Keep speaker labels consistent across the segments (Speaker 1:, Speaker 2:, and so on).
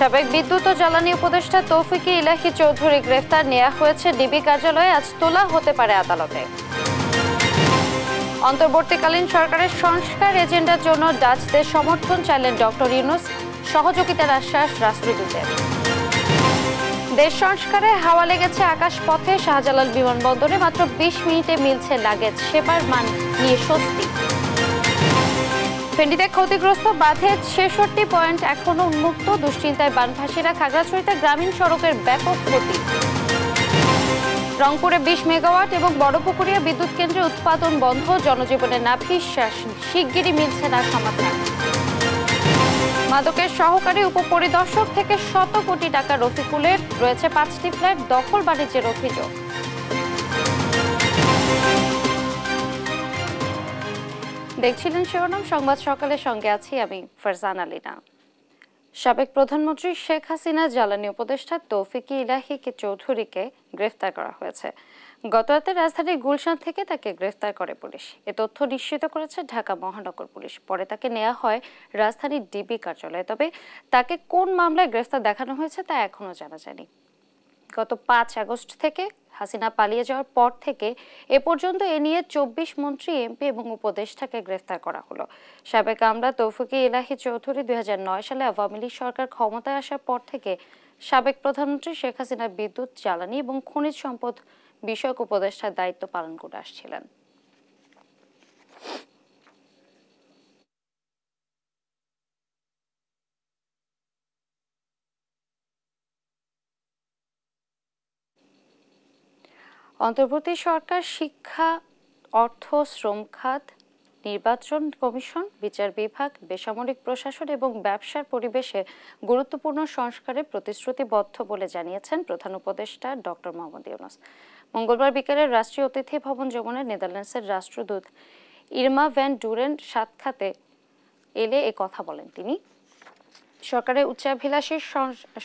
Speaker 1: সাবেক বিদ্যুৎ ও জ্বালানি উপদেষ্টা তৌফিক ইলাহি চৌধুরী গ্রেফতার নেওয়া হয়েছে ডিবি কার্যালয়ে, আজ তোলা হতে পারে আদালতে। অন্তর্বর্তীকালীন সরকারের সংস্কার এজেন্ডার জন্য ডাচদের সমর্থন চাইলেন ডক্টর ইউনূস, সহযোগিতার আশ্বাস রাষ্ট্রদূতের। দেশ সংস্কারে হাওয়া লেগেছে আকাশপথে, শাহজালাল বিমানবন্দরে মাত্র 20 মিনিটে মিলছে লাগেজ, সেবার মান নিয়ে স্বস্তি। ফেনীতে ক্ষতিগ্রস্ত বাঁধের 66 পয়েন্ট এখনো উন্মুক্ত, দুশ্চিন্তায় বানভাসীরা। খাগড়াছড়িতে গ্রামীণ সড়কের ব্যাপক ক্ষতি। রংপুরে 20 মেগাওয়াট এবং বড়পুকুরিয়া বিদ্যুৎ কেন্দ্রে উৎপাদন বন্ধ, জনজীবনে নাভিশ্বাস, শিগগিরই মিলছে না সমাধান। মাদকের সহকারী উপপরিদর্শক থেকে শত কোটি টাকা রফিকুলের, রয়েছে 5টি ফ্ল্যাট দখল বাণিজ্যের অভিযোগ। দেখছিলেন শিরোনাম সংবাদ সকালের, সঙ্গে আছি আমি ফারজান আলীনা। সাবেক প্রধানমন্ত্রী শেখ হাসিনা জ্বালানি উপদেষ্টা তৌফিক ইলাহি চৌধুরীকে গ্রেফতার করা হয়েছে। গত রাতে রাজধানীর গুলশান থেকে তাকে গ্রেফতার করে পুলিশ। এ তথ্য নিশ্চিত করেছে ঢাকা মহানগর পুলিশ। পরে তাকে নেওয়া হয় রাজধানীর ডিবি কার্যালয়ে। তবে তাকে কোন মামলায় গ্রেফতার দেখানো হয়েছে তা এখনো জানা যায়নি। গত 5 আগস্ট থেকে হাসিনা পালিয়ে যাওয়ার পর থেকে এ পর্যন্ত এ নিয়ে 24 মন্ত্রী, এমপি এবং উপদেষ্টাকে গ্রেফতার করা হলো। সাবেক আমলা তৌফিক ইলাহি চৌধুরী 2009 সালে আওয়ামী লীগ সরকার ক্ষমতায় আসার পর থেকে সাবেক প্রধানমন্ত্রী শেখ হাসিনার বিদ্যুৎ, জ্বালানি এবং খনিজ সম্পদ বিষয়ক উপদেষ্টার দায়িত্ব পালন করে আসছিলেন। অন্তর্বর্তী সরকার শিক্ষা, অর্থ, শ্রম খাত, নির্বাচন কমিশন, বিচার বিভাগ, বেসামরিক প্রশাসন এবং ব্যবসার পরিবেশে গুরুত্বপূর্ণ সংস্কারে প্রতিশ্রুতিবদ্ধ বলে জানিয়েছেন প্রধান উপদেষ্টা ডক্টর মোহাম্মদ ইউনূস। মঙ্গলবার বিকেলে রাষ্ট্রীয় অতিথি ভবন যমুনায় নেদারল্যান্ডসের রাষ্ট্রদূত ইরমা ভ্যান ডুরেন সাক্ষাতে এলে এ কথা বলেন তিনি। সরকারের উচ্চাভিলাষী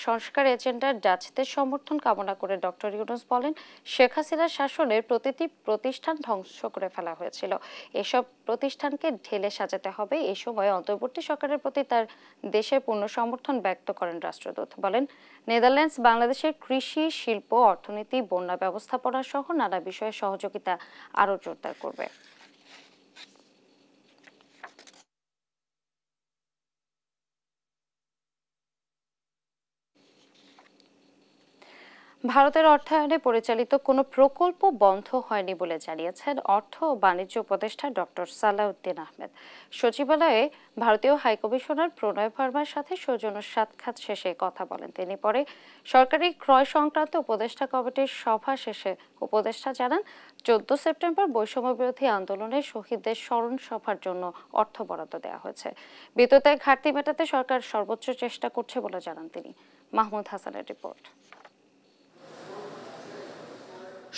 Speaker 1: সংস্কার এজেন্ডার ডাচদের সমর্থন কামনা করে ডক্টর ইউনূস বলেন, শেখ হাসিনার শাসনের প্রতিটি প্রতিষ্ঠান ধ্বংস করে ফেলা হয়েছিল। এসব প্রতিষ্ঠানকে ঢেলে সাজাতে হবে। এই সময় অন্তর্বর্তী সরকারের প্রতি তার দেশের পূর্ণ সমর্থন ব্যক্ত করেন রাষ্ট্রদূত। বলেন, নেদারল্যান্ডস বাংলাদেশের কৃষি, শিল্প, অর্থনীতি, বন্যা ব্যবস্থাপনা সহ নানা বিষয়ে সহযোগিতা আরও জোরদার করবে। ভারতের অর্থায়নে পরিচালিত কোনো প্রকল্প বন্ধ হয়নি বলে জানিয়েছেন অর্থ ও বাণিজ্য উপদেষ্টা ডক্টর সালাউদ্দিন আহমেদ। সচিবালয়ে ভারতীয় হাইকমিশনার প্রণয় ভার্মার সাথে সৌজন্য সাক্ষাৎ শেষে কথা বলেন তিনি। পরে সরকারি ক্রয় সংক্রান্ত উপদেষ্টা কমিটির সভা শেষে উপদেষ্টা জানান, 14 সেপ্টেম্বর বৈষম্য বিরোধী আন্দোলনে শহীদদের স্মরণ সভার জন্য অর্থ বরাদ্দ দেওয়া হয়েছে। বিদ্যুতের ঘাটতি মেটাতে সরকার সর্বোচ্চ চেষ্টা করছে বলে জানান তিনি। মাহমুদ হাসানের রিপোর্ট।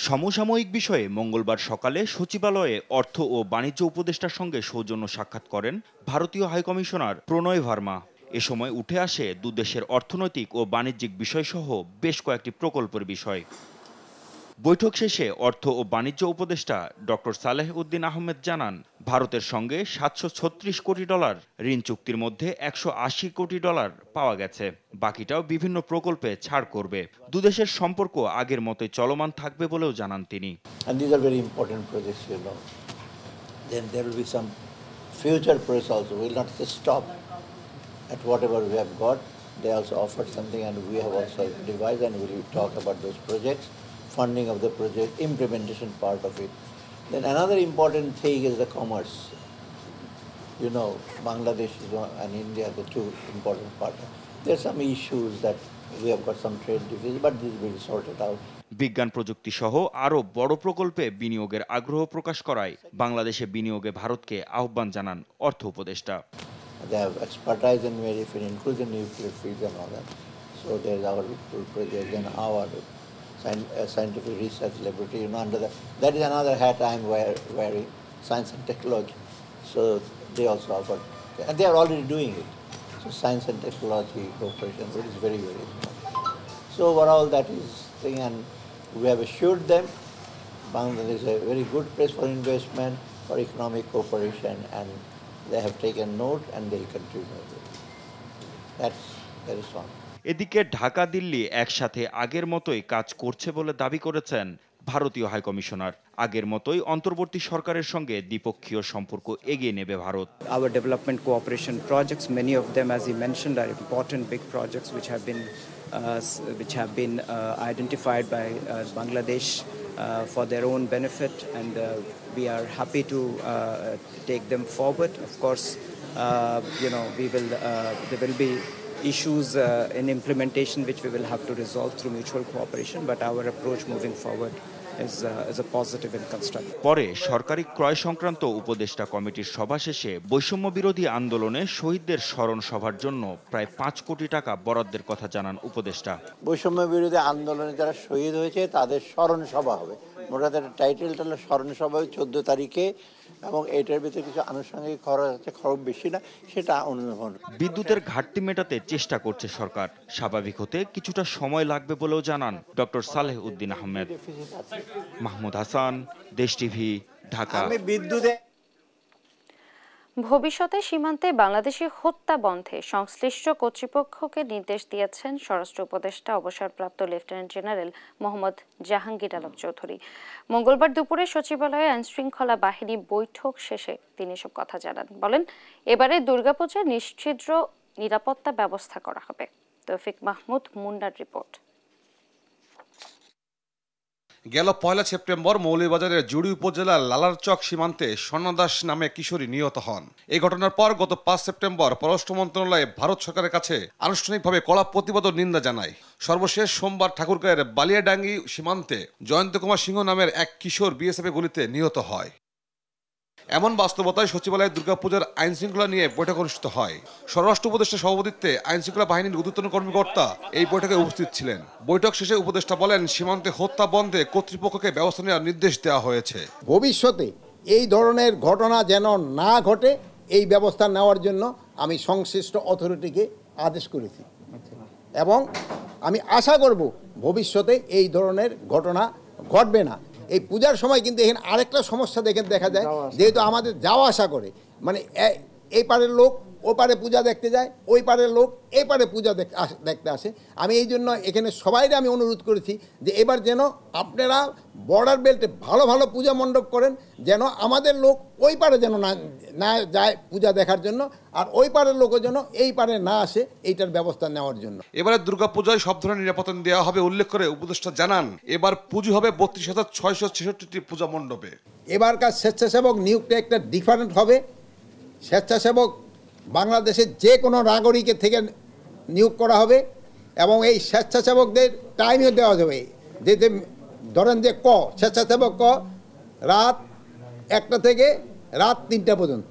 Speaker 2: সমসাময়িক বিষয়ে মঙ্গলবার সকালে সচিবালয়ে অর্থ ও বাণিজ্য উপদেষ্টার সঙ্গে সৌজন্য সাক্ষাৎ করেন ভারতীয় হাইকমিশনার প্রণয় ভার্মা। এ সময় উঠে আসে দুদেশের অর্থনৈতিক ও বাণিজ্যিক বিষয়সহ বেশ কয়েকটি প্রকল্পের বিষয়। বৈঠক শেষে অর্থ ও বাণিজ্য উপদেষ্টা ডক্টর সালেহ উদ্দিন আহমেদ জানান, ভারতের সঙ্গে $736 কোটি ঋণ চুক্তির মধ্যে $180 কোটি পাওয়া গেছে। বাকিটাও বিভিন্ন প্রকল্পে ছাড় করবে। দুদেশের সম্পর্ক আগের মতোই চলমান থাকবে বলেও জানান তিনি।
Speaker 3: And these are very important projects, you know. Then there will be some future projects also. We will not just stop at whatever we have got. They also offered something and we have also devised, and we will talk about those projects, funding of the project, implementation part of it. Then another important thing is the commerce. You know, Bangladesh and India are the two important partners. There are some issues that we have got some trade deficit, but this will be sorted out.
Speaker 2: বিজ্ঞান প্রযুক্তি সহ আরও বড় প্রকল্পে বিনিয়োগের আগ্রহ প্রকাশ করায় বাংলাদেশে বিনিয়োগে ভারতকে আহ্বান জানান অর্থ উপদেষ্টা।
Speaker 3: They have expertise in very field, including nuclear field and all that. So there is our project and our scientific research laboratory, you know, under that is another hat I am wearing, science and technology. So they also offer, and they are already doing it. So science and technology cooperation, which is very, very important. So overall that is thing, and we have assured them Bangladesh is a very good place for investment, for economic cooperation, and they have taken note and they continue. That's very strong.
Speaker 2: এদিকে ঢাকা দিল্লি একসাথে আগের মতোই কাজ করছে বলে দাবি করেছেন ভারতীয় হাইকমিশনার। আগের মতোই অন্তর্বর্তী সরকারের সঙ্গে দ্বিপক্ষীয় সম্পর্ক এগিয়ে নেবে Bharat.
Speaker 4: Our development cooperation projects, many of them, as he mentioned, are important big projects which have been identified by Bangladesh for their own benefit, and we are happy to take them forward. Of course, there will be issues in implementation which we will have to resolve through mutual cooperation, but our approach moving forward is a positive and constructive.
Speaker 2: পরে সরকারি ক্রয় সংক্রান্ত উপদেষ্টা কমিটির সভা শেষে বৈষম্য বিরোধী আন্দোলনে শহীদদের স্মরণ সভার জন্য প্রায় 5 কোটি টাকা বরাদ্দের কথা জানান উপদেষ্টা।
Speaker 3: বৈষম্য বিরোধী আন্দোলনে যারা শহীদ হয়েছে তাদের স্মরণ সভা হবে। মোটা টাইটেলটা হলো স্মরণ সভা 14 তারিখে, এবং এটার ভিতরে কিছু আনুষঙ্গিক খরচ আছে, খরচ বেশি না, সেটা অনুধাবন।
Speaker 2: বিদ্যুতের ঘাটতি মেটাতে চেষ্টা করছে সরকার। স্বাভাবিক হতে কিছুটা সময় লাগবে বলেও জানান ডক্টর সালেহ উদ্দিন আহমেদ। মাহমুদ হাসান, দেশ টিভি, ঢাকা।
Speaker 1: ভবিষ্যতে সীমান্তে বাংলাদেশি হত্যা বন্ধে সংশ্লিষ্ট কর্তৃপক্ষকে নির্দেশ দিয়েছেন স্বরাষ্ট্র উপদেষ্টা অবসরপ্রাপ্ত লেফটেন্যান্ট জেনারেল মোহাম্মদ জাহাঙ্গীর আলম চৌধুরী। মঙ্গলবার দুপুরে সচিবালয়ে আইনশৃঙ্খলা বাহিনী বৈঠক শেষে তিনি এসব কথা জানান। বলেন, এবারে দুর্গাপূজায় নিশ্ছিদ্র নিরাপত্তা ব্যবস্থা করা হবে। তৌফিক মাহমুদ মুন্নার রিপোর্ট।
Speaker 5: গেল 1 সেপ্টেম্বর মৌলভীবাজারের জুড়ি উপজেলার লালারচক সীমান্তে স্বর্ণদাস নামে কিশোরী নিহত হন। এই ঘটনার পর গত 5 সেপ্টেম্বর পররাষ্ট্র মন্ত্রণালয় ভারত সরকারের কাছে আনুষ্ঠানিকভাবে কড়া প্রতিবাদ ও নিন্দা জানায়। সর্বশেষ সোমবার ঠাকুরগাঁয়ের বালিয়াডাঙ্গি সীমান্তে জয়ন্ত কুমার সিংহ নামের এক কিশোর বিএসএফের গুলিতে নিহত হয়। এমন বাস্তবতায় সচিবালয়ে দুর্গাপূজার আইন শৃঙ্খলা নিয়ে বৈঠক অনুষ্ঠিত হয়। স্বরাষ্ট্র উপদেষ্টার সভাপতিত্বে আইন শৃঙ্খলা বাহিনীর ঊর্ধ্বতন কর্মকর্তা এই বৈঠকে উপস্থিত ছিলেন। বৈঠক শেষে উপদেষ্টা বলেন, সীমান্তে হত্যা বন্ধে কর্তৃপক্ষকে ব্যবস্থা নেওয়ার নির্দেশ দেওয়া হয়েছে।
Speaker 6: ভবিষ্যতে এই ধরনের ঘটনা যেন না ঘটে এই ব্যবস্থা নেওয়ার জন্য আমি সংশ্লিষ্ট অথরিটিকে আদেশ করেছি, এবং আমি আশা করব ভবিষ্যতে এই ধরনের ঘটনা ঘটবে না। এই পূজার সময় কিন্তু এখানে আরেকটা সমস্যা দেখা যায়, যেহেতু আমাদের যাওয়া আসা করে, মানে এই পারের লোক ও পারে পূজা দেখতে যায়, ওই পারের লোক এই পারে পূজা দেখতে আসে। আমি এই জন্য এখানে সবাইকে আমি অনুরোধ করেছি যে এবার যেন আপনারা বর্ডার বেল্টে ভালো ভালো পূজা মণ্ডপ করেন, যেন আমাদের লোক ওই পারে যেন না যায় পূজা দেখার জন্য, আর ওই পারের লোকও যেন এই পারে না আসে, এইটার ব্যবস্থা নেওয়ার জন্য।
Speaker 5: এবারে দুর্গাপূজায় সব ধরনের নিরাপত্তা দেওয়া হবে উল্লেখ করে উপদেষ্টা জানান, এবার পুজো হবে 32,666টি পূজা মণ্ডপে।
Speaker 6: এবারকার স্বেচ্ছাসেবক নিয়োগটা একটা ডিফারেন্ট হবে। স্বেচ্ছাসেবক বাংলাদেশের যে কোনো নাগরিকের থেকে নিয়োগ করা হবে, এবং এই স্বেচ্ছাসেবকদের টাইমও দেওয়া যাবে। যে ধরেন যে স্বেচ্ছাসেবক রাত 1টা থেকে রাত 3টা পর্যন্ত,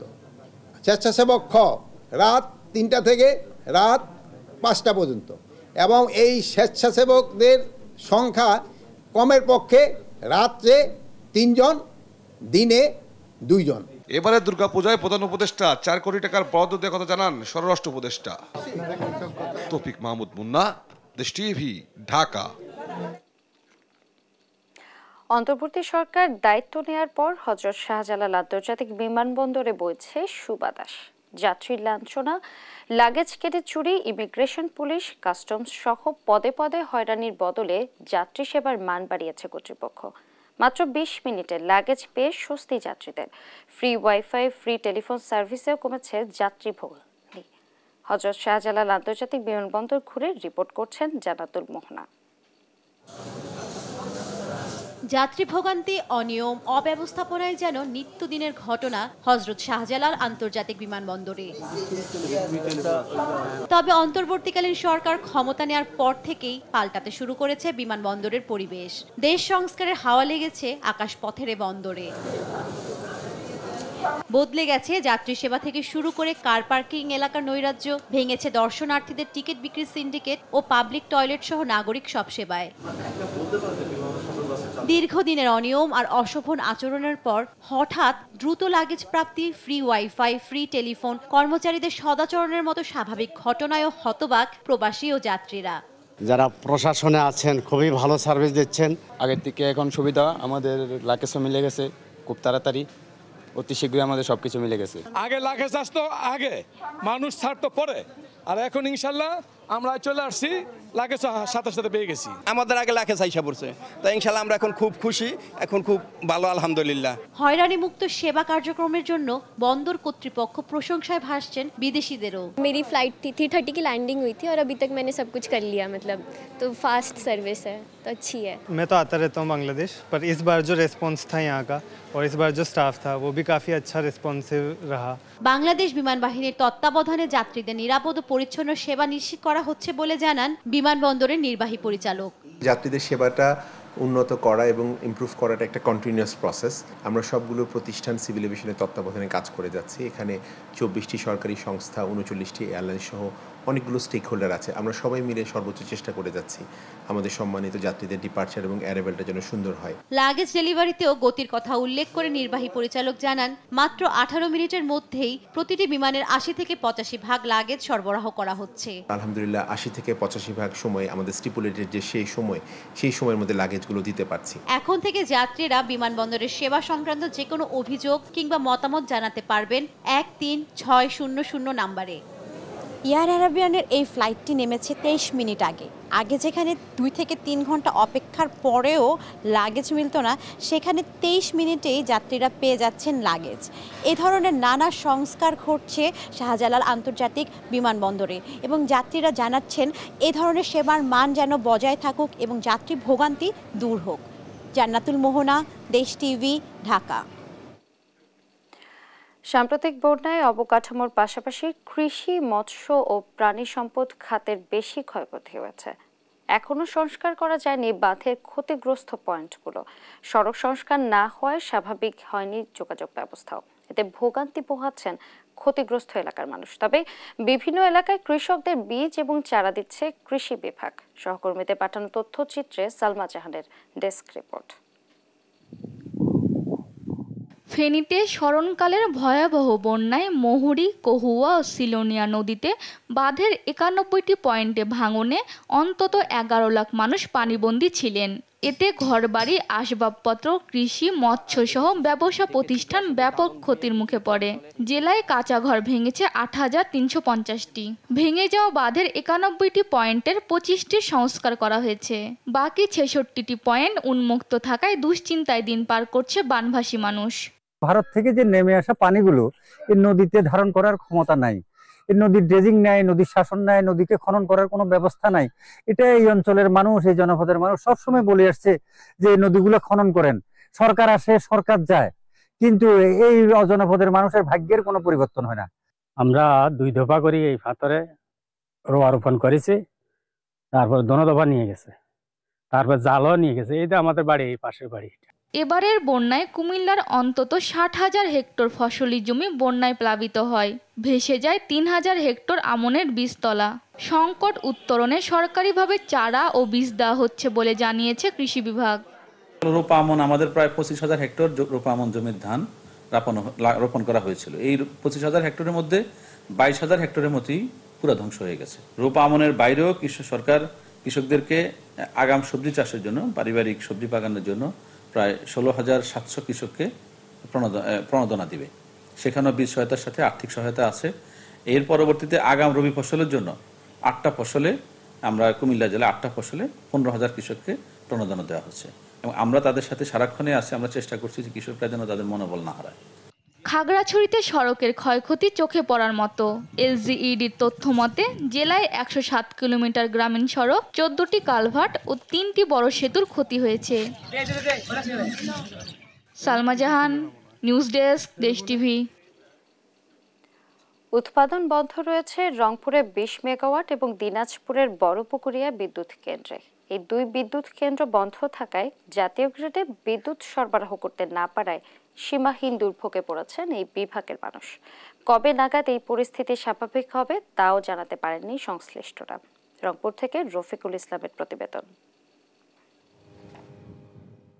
Speaker 6: স্বেচ্ছাসেবক রাত 3টা থেকে রাত 5টা পর্যন্ত, এবং এই স্বেচ্ছাসেবকদের সংখ্যা কমের পক্ষে রাত্রে 3 জন, দিনে 2 জন।
Speaker 5: এবারে দুর্গাপূজায় প্রধান উপদেষ্টা 4 কোটি টাকার বরাদ্দ দেওয়ার কথা জানান স্বরাষ্ট্র উপদেষ্টা। তৌফিক মাহমুদ মুন্না, দেশ টিভি, ঢাকা।
Speaker 1: অন্তর্বর্তী সরকার দায়িত্ব নেয়ার পর হযরত শাহজালাল আন্তর্জাতিক বিমানবন্দরে বইছে সুবাতাস। যাত্রী লাঞ্ছনা, লাগেজ কেটে চুরি, ইমিগ্রেশন পুলিশ, কাস্টমস সহ পদে পদে হয়রানির বদলে যাত্রী সেবার মান বাড়িয়েছে কর্তৃপক্ষ। মাত্র 20 মিনিটে লাগেজ পেয়ে স্বস্তি যাত্রীদের। ফ্রি ওয়াইফাই, ফ্রি টেলিফোন সার্ভিসেও কমেছে যাত্রী ভোগান্তি। হযরত শাহজালাল আন্তর্জাতিক বিমানবন্দর ঘুরে রিপোর্ট করছেন জান্নাতুল মোহনা।
Speaker 7: যাত্রী ভোগান্তি, অনিয়ম, অব্যবস্থাপনায় যেন নিত্যদিনের ঘটনা হযরত শাহজালাল আন্তর্জাতিক বিমানবন্দরে। তবে অন্তর্বর্তীকালীন সরকার ক্ষমতা নেওয়ার পর থেকেই পাল্টাতে শুরু করেছে বিমানবন্দরের পরিবেশ। দেশ সংস্কারের হাওয়া লেগেছে আকাশপথের বন্দরে। বদলে গেছে যাত্রী সেবা থেকে শুরু করে কার পার্কিং এলাকার নৈরাজ্য, ভেঙেছে দর্শনার্থীদের টিকিট বিক্রির সিন্ডিকেট ও পাবলিক টয়লেট সহ নাগরিক সব সেবায়। দীর্ঘদিনের অনিয়ম আর অশোভন আচরণের পর হঠাৎ দ্রুত লাগেজ প্রাপ্তি, ফ্রি ওয়াইফাই, ফ্রি টেলিফোন, কর্মচারীদের সদাচরণের মতো স্বাভাবিক ঘটনায়ও হতবাক প্রবাসী ও যাত্রীরা।
Speaker 8: যারা প্রশাসনে আছেন খুবই ভালো সার্ভিস দিচ্ছেন।
Speaker 9: আগের থেকে এখন সুবিধা, আমাদের লাগেজও মিলে গেছে খুব তাড়াতাড়ি, অতি শীঘ্রই আমাদের সবকিছু মিলে গেছে।
Speaker 10: আগে লাগেজ আসতো, আগে মানুষ ছাড়তো পরে, আর এখন ইনশাল্লাহ আমরা চলে আসছি, লাগেজ সাথে সাথে পেয়ে গেছি।
Speaker 11: আমাদের আগে লাগেজ আইসা পড়ছে, তো ইনশাল্লাহ আমরা এখন খুব খুশি, এখন খুব ভালো আলহামদুলিল্লাহ।
Speaker 7: হয়রানি মুক্ত সেবা কার্যক্রমের জন্য বন্দর কর্তৃপক্ষ প্রশংসায় ভাসছেন বিদেশিদেরও।
Speaker 12: मेरी फ्लाइट थी 3:30 की लैंडिंग हुई थी और अभी तक मैंने सब कुछ कर लिया, मतलब तो फास्ट सर्विस है, तो अच्छी है।
Speaker 13: मैं तो आता रहता हूँ बांग्लादेश, पर इस बार जो रिस्पॉन्स था यहाँ का और इस बार जो स्टाफ था वो भी काफ़ी अच्छा रिस्पॉन्सिव रहा।
Speaker 7: বাংলাদেশ বিমান বাহিনীর তত্ত্বাবধানে যাত্রীদের নিরাপদ ও পরিচ্ছন্ন সেবা নিশ্চিত করা হচ্ছে বলে জানান বিমানবন্দরের নির্বাহী পরিচালক।
Speaker 14: যাত্রীদের সেবাটা উন্নত করা এবং ইমপ্রুভ করাটা একটা কন্টিনিউয়াস প্রসেস। আমরা সবগুলো প্রতিষ্ঠান সিভিল এভিয়েশনের তত্ত্বাবধানে কাজ করে যাচ্ছি। এখানে 24টি সরকারি সংস্থা, 39টি এয়ারলাইন সহ অনেকগুলো স্টেক হোল্ডার আছে। আমরা সবাই মিলে সর্বোচ্চ চেষ্টা করে যাচ্ছি আমাদের সম্মানিত যাত্রীদের ডিপার্চার এবং অ্যারাইভেলটা যেন সুন্দর হয়।
Speaker 7: লাগেজ ডেলিভারিতেও গতির কথা উল্লেখ করে নির্বাহী পরিচালক জানান, মাত্র 18 মিনিটের মধ্যেই প্রতিটি বিমানের 80 থেকে 85 ভাগ লাগেজ সরবরাহ করা হচ্ছে।
Speaker 14: আলহামদুলিল্লাহ 80 থেকে 85 ভাগ সময় আমাদের স্টিপুলেটেড যে সেই সময়ের মধ্যে লাগেজগুলো দিতে পারছি।
Speaker 7: এখন থেকে যাত্রীরা বিমানবন্দরের সেবা সংক্রান্ত যে কোনো অভিযোগ কিংবা মতামত জানাতে পারবেন 13600 নম্বরে।
Speaker 15: এয়ার অ্যারাবিয়ানের এই ফ্লাইটটি নেমেছে 23 মিনিট আগে যেখানে 2 থেকে 3 ঘন্টা অপেক্ষার পরেও লাগেজ মিলত না, সেখানে 23 মিনিটেই যাত্রীরা পেয়ে যাচ্ছেন লাগেজ। এ ধরনের নানা সংস্কার ঘটছে শাহজালাল আন্তর্জাতিক বিমানবন্দরে এবং যাত্রীরা জানাচ্ছেন এ ধরনের সেবার মান যেন বজায় থাকুক এবং যাত্রী ভোগান্তি দূর হোক। জান্নাতুল মোহনা, দেশ টিভি, ঢাকা।
Speaker 1: সাম্প্রতিক বন্যায় অবকাঠামোর পাশাপাশি কৃষি, মৎস্য ও প্রাণী সম্পদ খাতের বেশি ক্ষয়ক্ষতি হয়েছে। এখনো সংস্কার করা যায়নি বাঁধের ক্ষতিগ্রস্ত পয়েন্টগুলো। সড়ক সংস্কার না হওয়ায় স্বাভাবিক হয়নি যোগাযোগ ব্যবস্থাও। এতে ভোগান্তি পোহাচ্ছেন ক্ষতিগ্রস্ত এলাকার মানুষ। তবে বিভিন্ন এলাকায় কৃষকদের বীজ এবং চারা দিচ্ছে কৃষি বিভাগ। সহকর্মীদের পাঠানো তথ্যচিত্রে সালমা জাহানের ডেস্ক রিপোর্ট।
Speaker 16: ফেনীতে স্মরণকালের ভয়াবহ বন্যায় মহুরী, কহুয়া ও সিলোনিয়া নদীতে বাঁধের 91টি পয়েন্টে ভাঙনে অন্তত 11 লাখ মানুষ পানিবন্দী ছিলেন। এতে ঘরবাড়ি, আসবাবপত্র, কৃষি, মৎস্যসহ ব্যবসা প্রতিষ্ঠান ব্যাপক ক্ষতির মুখে পড়ে। জেলায় কাঁচা ঘর ভেঙেছে 8350টি। ভেঙে যাওয়া বাঁধের 91টি পয়েন্টের 25টি সংস্কার করা হয়েছে। বাকি 66টি পয়েন্ট উন্মুক্ত থাকায় দুশ্চিন্তায় দিন পার করছে বানভাসী মানুষ।
Speaker 17: ভারত থেকে যে নেমে আসা পানিগুলো এই নদীতে ধারণ করার ক্ষমতা নাই, এই নদীর ড্রেজিং নাই, নদীর শাসন নাই, নদীকে খনন করার কোনো ব্যবস্থা নাই। এটা এই অঞ্চলের মানুষ, এই জনপদের মানুষ সবসময় বলে আসছে যে নদীগুলো খনন করেন। সরকার আসে, সরকার যায়, কিন্তু এই জনপদের মানুষের ভাগ্যের কোনো পরিবর্তন হয় না।
Speaker 8: আমরা 2 দফা করি এই পাথরে রোপণ করেছি, তারপর দফা নিয়ে গেছে, তারপর জালও নিয়ে গেছে। এই যে আমাদের বাড়ি, এই পাশের বাড়ি।
Speaker 16: এবারের বন্যায় কুমিল্লার অন্তত 60,000 হেক্টর ফসলি জমি বন্যায় প্লাবিত হয়। ভেসে যায় 3000 হেক্টর আমনের বীজতলা। সংকট উত্তরণে সরকারিভাবে চারা ও বীজ দেওয়া হচ্ছে বলে জানিয়েছে কৃষি বিভাগ।
Speaker 18: রোপা আমন আমাদের প্রায় 25,000 হেক্টর রোপা আমন জমির ধান রোপণ করা হয়েছিল। এই 25,000 হেক্টরের মধ্যে 22,000 হেক্টরের মতোই পুরো ধ্বংস হয়ে গেছে। রোপা আমনের বাইরেও সরকার কৃষকদেরকে আগাম সবজি চাষের জন্য, পারিবারিক সবজি বাগানের জন্য প্রায় 16,700 কৃষককে প্রণোদনা দিবে। সেখানেও বীজ সহায়তার সাথে আর্থিক সহায়তা আছে। এর পরবর্তীতে আগাম রবি ফসলের জন্য 8টা ফসলে, আমরা কুমিল্লা জেলায় 8টা ফসলে 15,000 কৃষককে প্রণোদনা দেওয়া হচ্ছে এবং আমরা তাদের সাথে সারাক্ষণে আছি। আমরা চেষ্টা করছি যে কৃষকরা যেন তাদের মনোবল না হারায়।
Speaker 16: খাগড়াছড়িতে সড়কের ক্ষয়ক্ষতি চোখে পড়ার মতো। এলজিইডির তথ্য মতে জেলায় 107 কিলোমিটার গ্রামীণ সড়ক, 14টি কালভার্ট ও 3টি বড় সেতুর ক্ষতি হয়েছে। সালমা জাহান, নিউজ ডেস্ক, দেশ টিভি।
Speaker 1: উৎপাদন বন্ধ রয়েছে রংপুরে 20 মেগাওয়াট এবং দিনাজপুরের বড়পুকুরিয়া বিদ্যুৎ কেন্দ্রে। এই 2 বিদ্যুৎ কেন্দ্র বন্ধ থাকায় জাতীয় গ্রিডে বিদ্যুৎ সরবরাহ করতে না পারায় সীমাহীন দুর্ভোগে পড়েছেন এই বিভাগের মানুষ। কবে নাগাদ এই পরিস্থিতি স্বাভাবিক হবে তাও জানাতে পারেননি সংশ্লিষ্টরা। রংপুর থেকে রফিকুল ইসলামের প্রতিবেদন।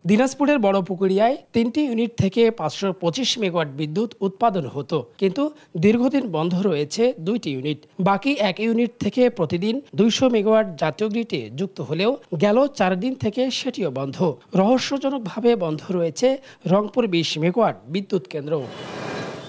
Speaker 19: দিনাজপুরের বড়পুকুরিয়ায় 3টি ইউনিট থেকে 525 মেগাওয়াট বিদ্যুৎ উৎপাদন হতো, কিন্তু দীর্ঘদিন বন্ধ রয়েছে 2টি ইউনিট। বাকি 1 ইউনিট থেকে প্রতিদিন 200 মেগাওয়াট জাতীয় গ্রিডে যুক্ত হলেও গেল 4 দিন থেকে সেটিও বন্ধ। রহস্যজনকভাবে বন্ধ রয়েছে রংপুর 20 মেগাওয়াট বিদ্যুৎ কেন্দ্র।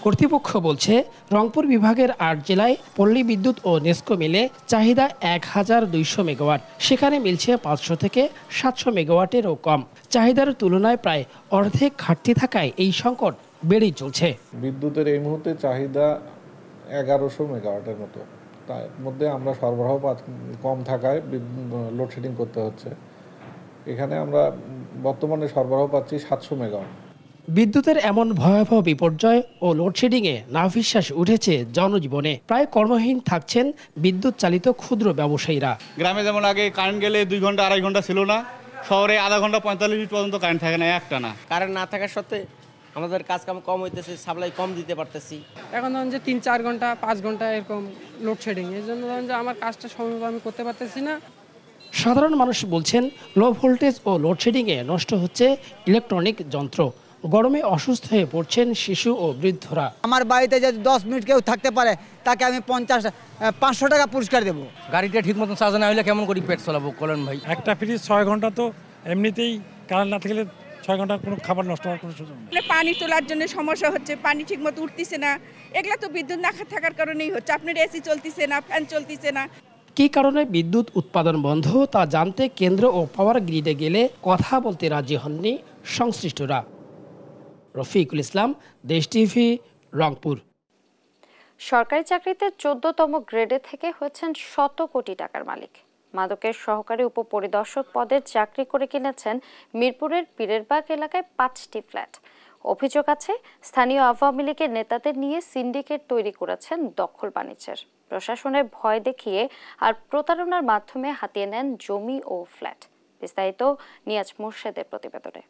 Speaker 19: কর্তৃপক্ষ বলছে রংপুর বিভাগের 8 জেলায় পল্লী বিদ্যুৎ ও নেসকো মিলে চাহিদা 1200 মেগাওয়াট, সেখানে মিলছে 500 থেকে 700 মেগাওয়াটেরও কম। চাহিদার তুলনায় প্রায় অর্ধেক ঘাটতি থাকায় এই সংকট বেড়েই চলছে।
Speaker 20: বিদ্যুতের এই মুহূর্তে চাহিদা 1100 মেগাওয়াটের মতো, তার মধ্যে আমরা সরবরাহ কম থাকায় লোডশেডিং করতে হচ্ছে। এখানে আমরা বর্তমানে সরবরাহ পাচ্ছি 700 মেগাওয়াট।
Speaker 19: বিদ্যুতের এমন ভয়াবহ বিপর্যয় ও লোডশেডিংয়ে নাভিশ্বাস উঠেছে জনজীবনে। প্রায় কর্মহীন থাকছেন বিদ্যুৎ চালিত ক্ষুদ্র ব্যবসায়ীরা।
Speaker 21: গ্রামে যেমন আগে কারেন্ট গেলে 2 ঘন্টা 2.5 ঘন্টা ছিল না, শহরে আধা ঘন্টা 45 মিনিট পর্যন্ত কারেন্ট থাকে না, একটা না।
Speaker 22: কারেন্ট না থাকার সত্ত্বে আমাদের কাজ কাম কম হইতেছে, সাপ্লাই কম দিতে পারতেছি।
Speaker 23: এখন ধরুন যে 3-4 ঘন্টা 5 ঘন্টা এরকম লোডশেডিং, এই জন্য ধরুন যে আমার কাজটা সময়মতো আমি করতে পারতেছি না।
Speaker 19: সাধারণ মানুষ বলছেন লো ভোল্টেজ ও লোডশেডিংয়ে নষ্ট হচ্ছে ইলেকট্রনিক যন্ত্র। গরমে অসুস্থ হয়ে পড়ছেন শিশু ও বৃদ্ধরা।
Speaker 24: আমার বাড়িতে যদি 10 মিনিট কেউ থাকতে পারে তাকে আমি 500 টাকা পুরস্কার দেবো।
Speaker 22: গাড়িটা ঠিক মতন চার্জ না হলে কেমন করে পেট চালাবো কলেন ভাই?
Speaker 25: একটা ফ্রিজ 6 ঘন্টা, তো এমনিতেই কারেন্ট না থাকলে 6 ঘন্টা কোনো খাবার নষ্ট হওয়ার কোনো সুযোগ নেই।
Speaker 26: পানি তোলার জন্য সমস্যা হচ্ছে, পানি ঠিক মতো উঠতেছে না, এগুলা তো বিদ্যুৎ না থাকার কারণেই হচ্ছে। আপনার এসি চলতেছে না, ফ্যান চলতেছে না।
Speaker 19: কী কারণে বিদ্যুৎ উৎপাদন বন্ধ তা জানতে কেন্দ্র ও পাওয়ার গ্রিডে গেলে কথা বলতে রাজি হননি সংশ্লিষ্টরা। রফিকুল ইসলাম, দেশ টিভি, রংপুর।
Speaker 1: সরকারি চাকরিতে 14তম গ্রেডে থেকে হয়েছেন 100 কোটি টাকার মালিক। মাদকের সহকারী উপপরিদর্শক পদের চাকরি করে কিনেছেন মিরপুরের পীরেরবাগ এলাকায় 5টি ফ্ল্যাট। অভিযোগ আছে স্থানীয় আওয়ামী লীগের নেতাদের নিয়ে সিন্ডিকেট তৈরি করেছেন দখল বাণিজ্যের। প্রশাসনের ভয় দেখিয়ে আর প্রতারণার মাধ্যমে হাতিয়ে নেন জমি ও ফ্ল্যাট। বিস্তারিত নিয়াজ মোর্শেদের প্রতিবেদনে।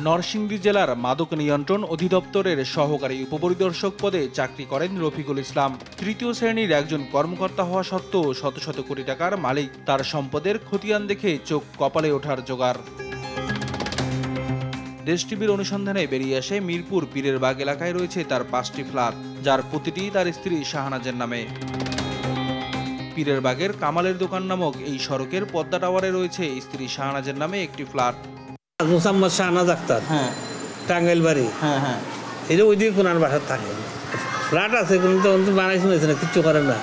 Speaker 27: নরসিংদী জেলার মাদক নিয়ন্ত্রণ অধিদপ্তরের সহকারী উপপরিদর্শক পদে চাকরি করেন রফিকুল ইসলাম। তৃতীয় শ্রেণীর একজন কর্মকর্তা হওয়া সত্ত্বেও শত শত কোটি টাকার মালিক। তার সম্পদের খতিয়ান দেখে চোখ কপালে ওঠার জোগাড়। দেশ টিভির অনুসন্ধানে বেরিয়ে আসে মিরপুর পীরেরবাগ এলাকায় রয়েছে তার 5টি ফ্ল্যাট, যার প্রতিটি তার স্ত্রী শাহনাজের নামে। পীরেরবাগের কামালের দোকান নামক এই সড়কের পদ্মা টাওয়ারে রয়েছে স্ত্রী শাহনাজের নামে একটি ফ্ল্যাট।
Speaker 22: মোসাম্মদ শাহনাজ আক্তার, টাঙ্গাইল বাড়ি। এই যে ওইদিকে কোনার বাসার থাকে ফ্ল্যাট আছে, কিন্তু বানাইছে না, কিচ্ছু করে না।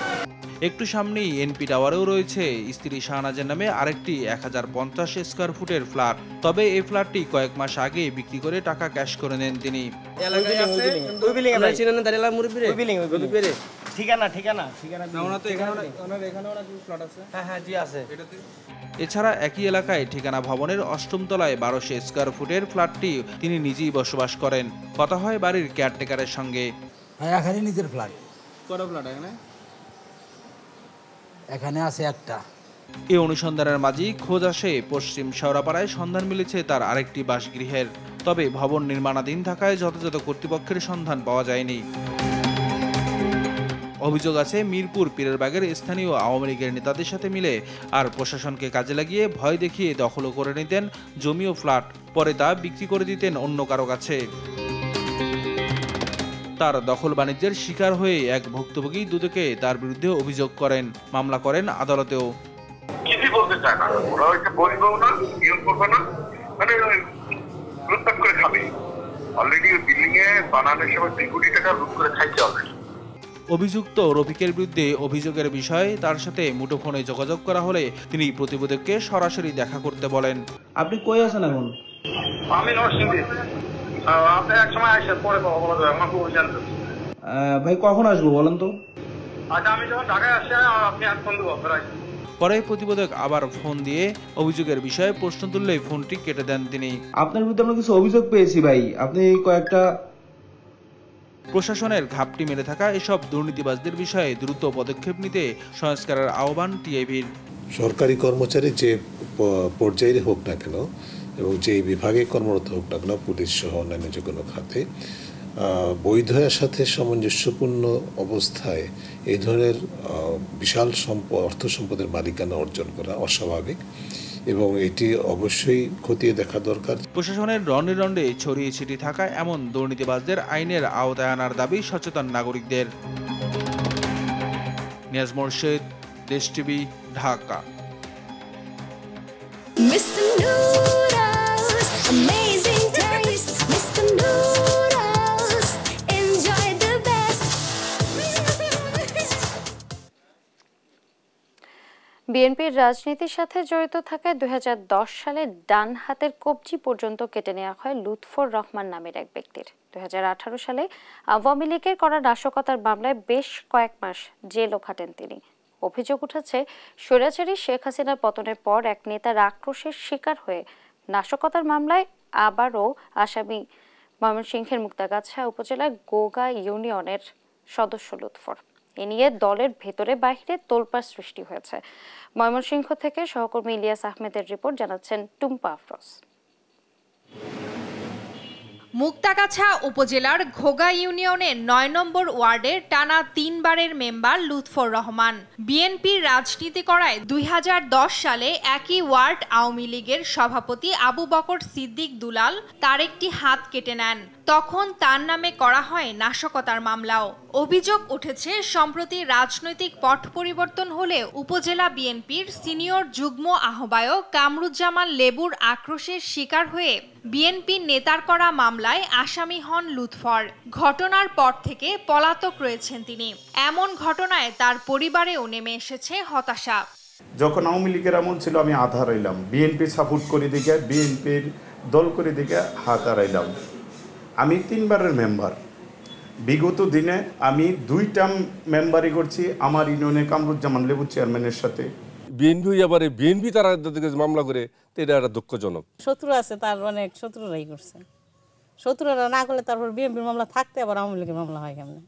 Speaker 27: একটু সামনেই এনপি টাওয়ারেও রয়েছে স্ত্রী শাহনাজের নামে আরেকটি 1050 স্কয়ার ফুটের ফ্ল্যাট। তবে এই ফ্ল্যাটটি কয়েক মাস আগে বিক্রি করে টাকা ক্যাশ করে নেন তিনি। এছাড়া একই এলাকায় ঠিকানা ভবনের 8ম তলায় 1200 স্কয়ার ফুটের ফ্ল্যাটটি তিনি নিজেই বসবাস করেন। কথা হয় বাড়ির কেয়ারটেকারের সঙ্গে।
Speaker 28: এখানে নিজের ফ্ল্যাট।
Speaker 27: কত ফ্ল্যাট এখানে?
Speaker 28: এখানে আছে একটা।
Speaker 27: এই অনুসন্ধানের মাঝেই খোঁজ আসে পশ্চিম শেওড়াপাড়ায় সন্ধান মিলেছে তার আরেকটি বাসগৃহের। তবে ভবন নির্মাণাধীন থাকায় যথাযথ কর্তৃপক্ষের সন্ধান পাওয়া যায়নি। অভিযোগ আছে মিরপুর পীরেরবাগের স্থানীয় আওয়ামী লীগের নেতাদের সাথে মিলে আর প্রশাসনকে কাজে লাগিয়ে ভয় দেখিয়ে দখলও করে নিতেন জমি ও ফ্ল্যাট, পরে তা বিক্রি করে দিতেন অন্য কারো কাছে। তার দখল বাণিজ্যের শিকার হয়ে এক ভুক্তভোগী দুদকে তার বিরুদ্ধে অভিযোগ করেন, মামলা করেন আদালতেও।
Speaker 29: কিছুই বলতে চায় না, ওরা হচ্ছে বলবেও না, নিয়ম করবে না, মানে লুটপাট করে খাবে। অলরেডি বিল্ডিং এ বানানোর সময় 2 কোটি টাকা লুট করে খাইছে অলরেডি।
Speaker 27: অভিযুক্ত রফিকের বিরুদ্ধে অভিযোগের বিষয়ে তার সাথে মুঠোফোনে যোগাযোগ করা হলে তিনি প্রতিবেদককে সরাসরি দেখা করতে বলেন।
Speaker 22: আপনি কই আছেন এখন?
Speaker 29: আমি নরসিংদী। আপনি এক সময় আসেন, পরে কথা বলা যাবে, আমার খুব জানতে।
Speaker 22: ভাই কখন আসবো বলেন তো?
Speaker 29: আচ্ছা, আমি যখন ঢাকায় আসি আপনি আর ফোন দেবো।
Speaker 27: পরে প্রতিবেদক আবার ফোন দিয়ে অভিযোগের বিষয়ে প্রশ্ন তুললে ফোনটি কেটে দেন তিনি।
Speaker 22: আপনার বিরুদ্ধে আমরা কিছু অভিযোগ পেয়েছি ভাই, আপনি কয়েকটা।
Speaker 27: প্রশাসনের ঘাপটি মেরে থাকা এসব দুর্নীতিবাজদের বিষয়ে দ্রুত পদক্ষেপ নিতে সংস্কারের আহ্বান টিআইবির।
Speaker 30: সরকারি কর্মচারী যে পর্যায়ে হোক না কেন এবং যে বিভাগে কর্মরত হোক না কেন, পুলিশ সহ অন্যান্য যে কোনো খাতে, বৈধতার সাথে সামঞ্জস্যপূর্ণ অবস্থায় এই ধরনের বিশাল অর্থ সম্পদের মালিকানা অর্জন করা অস্বাভাবিক এবং এটি অবশ্যই খতিয়ে দেখা দরকার।
Speaker 27: প্রশাসনের রন্ডে রন্ডে ছড়িয়ে ছিটিয়ে থাকা এমন দুর্নীতিবাজদের আইনের আওতায় আনার দাবি সচেতন নাগরিকদের। নিয়াজ মোর্শেদ, দেশ TV, Dhaka.
Speaker 31: Mr. Noodles, amazing taste, Mr. Noodles.
Speaker 1: বিএনপির রাজনীতির সাথে জড়িত থাকায় 2010 সালে ডান হাতের কবজি পর্যন্ত কেটে নেওয়া হয় লুৎফর রহমান নামের এক ব্যক্তির। 2018 সালে আওয়ামী লীগের করা নাশকতার মামলায় বেশ কয়েক মাস জেলও খাটেন তিনি। অভিযোগ উঠেছে, স্বৈরাচারী শেখ হাসিনার পতনের পর এক নেতার আক্রোশের শিকার হয়ে নাশকতার মামলায় আবারও আসামি ময়মনসিংহের মুক্তাগাছা উপজেলার গোগা ইউনিয়নের সদস্য লুৎফর। এ নিয়ে দলের ভেতরে বাইরে তোলপাড় সৃষ্টি হয়েছে। ময়মনসিংহ থেকে সহকর্মী ইলিয়াস আহমেদের রিপোর্ট, জানাচ্ছেন টুম্পা আফরোজ।
Speaker 2: মুক্তাগাছা উপজেলার ঘোগা ইউনিয়নের 9 নম্বর ওয়ার্ডের টানা 3 বারের মেম্বার লুৎফর রহমান বিএনপির রাজনীতি করায় 2010 সালে একই ওয়ার্ড আওয়ামী লীগের সভাপতি আবু বকর সিদ্দিক দুলাল তার একটি হাত কেটে নেন। তখন তার নামে করা হয় নাশকতার মামলাও। অভিযোগ উঠেছে, সম্প্রতি রাজনৈতিক পট পরিবর্তন হলে উপজেলা বিএনপির সিনিয়র যুগ্ম আহ্বায়ক কামরুজ্জামান লেবুর আক্রোশের শিকার হয়ে বিএনপির নেতার করা মামলায় আসামি হন লুৎফর। ঘটনার পর থেকে পলাতক রয়েছেন তিনি। এমন ঘটনায় তার পরিবারেও নেমে এসেছে হতাশা।
Speaker 3: যখন আওয়ামী লীগের আমল ছিল আমি আধা রইলাম, বিএনপি সাপোর্ট করে দিকে, বিএনপির দল করে দিকে হাত হারাইলাম। আমি 3 বারের মেম্বার। বিগত দিনে আমি 2 টার্ম মেম্বারই করছি আমার ইউনিয়নে কামরুজ্জামান লেবু চেয়ারম্যানের সাথে।
Speaker 4: বিএনপি আবার বিএনপি তারা মামলা করে, এটা একটা দুঃখজনক।
Speaker 5: শত্রু আছে, তার অনেক শত্রুরাই করছে। শত্রুরা না করলে তারপর বিএনপির মামলা থাকতে আবার আওয়ামী লীগের মামলা হয় কেমন?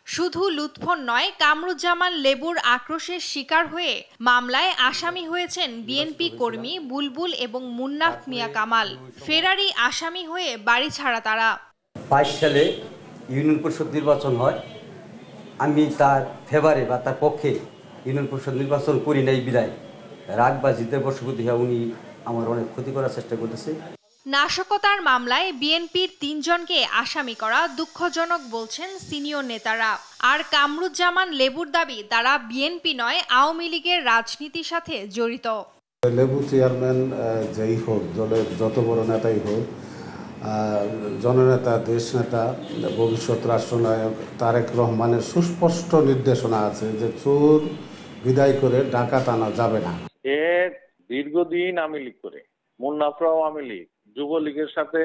Speaker 2: শুধু লুৎফর নয়, কামরুজ্জামান লেবুর আক্রোশের শিকার হয়ে মামলায় আসামি হয়েছেন বিএনপি কর্মী বুলবুল এবং মুন্নাফ মিয়া কামাল। ফেরারি আসামি হয়ে বাড়ি ছাড়া তারা।
Speaker 6: 22 সালে ইউনিয়ন পরিষদ নির্বাচন হয়, আমি তার ফেভারে বা তার পক্ষে ইউনিয়ন পরিষদ নির্বাচন করি নাই বিদায় রাগ বা জিতের বশবর্তী হয়ে উনি আমার অনেক ক্ষতি করার চেষ্টা করতেছে।
Speaker 2: নাশকতার মামলায় বিএনপির 3 জনকে আসামি করা দুঃখজনক বলছেন সিনিয়র নেতারা। আর কামরুজ্জামান লেবুর দাবি, তারা বিএনপি নয় আওয়ামী লীগের রাজনীতির সাথে জড়িত।
Speaker 30: লেবু চেয়ারম্যান যেই হোক, দলের যত বড় নেতাই হোক, জননেতা, দেশ নেতা, ভবিষ্যৎ রাষ্ট্রনায়ক তারেক রহমানের সুস্পষ্ট নির্দেশনা আছে যে চোর বিদায় করে ডাকাত আনা যাবে না।
Speaker 9: দীর্ঘদিন আওয়ামী লীগ করে, মুন্নাফরাও আওয়ামী লীগ, যুবলীগের সাথে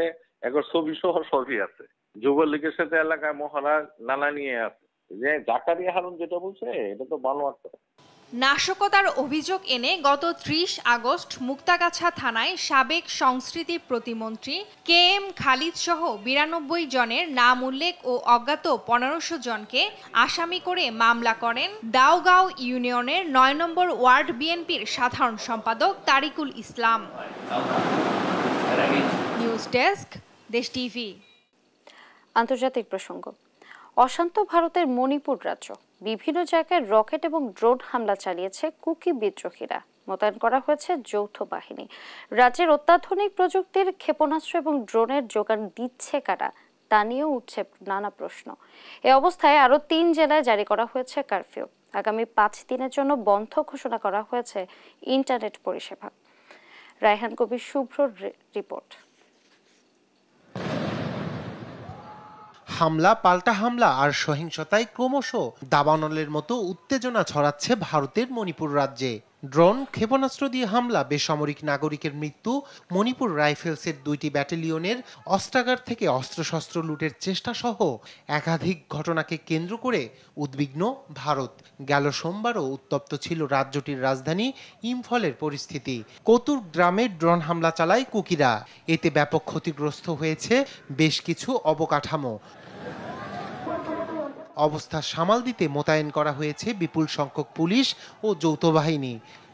Speaker 9: একবার ছবি সহ সবই আছে। যুবলীগের সাথে এলাকায় মহড়া নানা নিয়ে আছে। যে জাকারিয়া হারুন যেটা বলছে, এটা তো ভালো একটা।
Speaker 2: নাশকতার অভিযোগ এনে গত 30 আগস্ট মুক্তাগাছা থানায় সাবেক সংস্কৃতি প্রতিমন্ত্রী KM খালিদ সহ 92 জনের নাম উল্লেখ ও অজ্ঞাত 1500 জনকে আসামি করে মামলা করেন দাউগাঁও ইউনিয়নের 9 নম্বর ওয়ার্ড বিএনপির সাধারণ সম্পাদক তারিকুল ইসলাম। নিউজ ডেস্ক, দেশ টিভি।
Speaker 1: আন্তর্জাতিক প্রসঙ্গ। অশান্ত ভারতের মণিপুর রাজ্য বিভিন্ন জায়গায় রকেট এবং ড্রোন হামলা চালিয়েছে কুকি বিদ্রোহীরা। মোতায়েন করা হয়েছে যৌথ বাহিনী। রাজ্যের অত্যাধুনিক প্রযুক্তির ক্ষেপণাস্ত্র এবং ড্রোনের যোগান দিচ্ছে কারা, তা নিয়েও উঠছে নানা প্রশ্ন। এ অবস্থায় আরও 3 জেলায় জারি করা হয়েছে কারফিউ। আগামী 5 দিনের জন্য বন্ধ ঘোষণা করা হয়েছে ইন্টারনেট পরিষেবা। রায়হান কবির শুভ্রর রিপোর্ট।
Speaker 10: হামলা, পাল্টা হামলা আর সহিংসতায় ক্রমশ দাবানলের মতো উত্তেজনা ছড়াচ্ছে ভারতের মণিপুর রাজ্যে। ড্রোন, ক্ষেপণাস্ত্র দিয়ে হামলা, বেসামরিক নাগরিকের মৃত্যু, মণিপুর রাইফেলসের 2টি ব্যাটালিয়নের অস্ত্রাগার থেকে অস্ত্রশস্ত্র লুটের চেষ্টা সহ একাধিক ঘটনাকে কেন্দ্র করে উদ্বিগ্ন ভারত। গেল সোমবারও উত্তপ্ত ছিল রাজ্যটির রাজধানী ইম্ফলের পরিস্থিতি। কতুর গ্রামে ড্রোন হামলা চালায় কুকিরা। এতে ব্যাপক ক্ষতিগ্রস্ত হয়েছে বেশ কিছু অবকাঠামো। অবস্থা সামাল দিতে মোতায়েন করা হয়েছে বিপুল সংখ্যক পুলিশ ও যৌথ বাহিনী।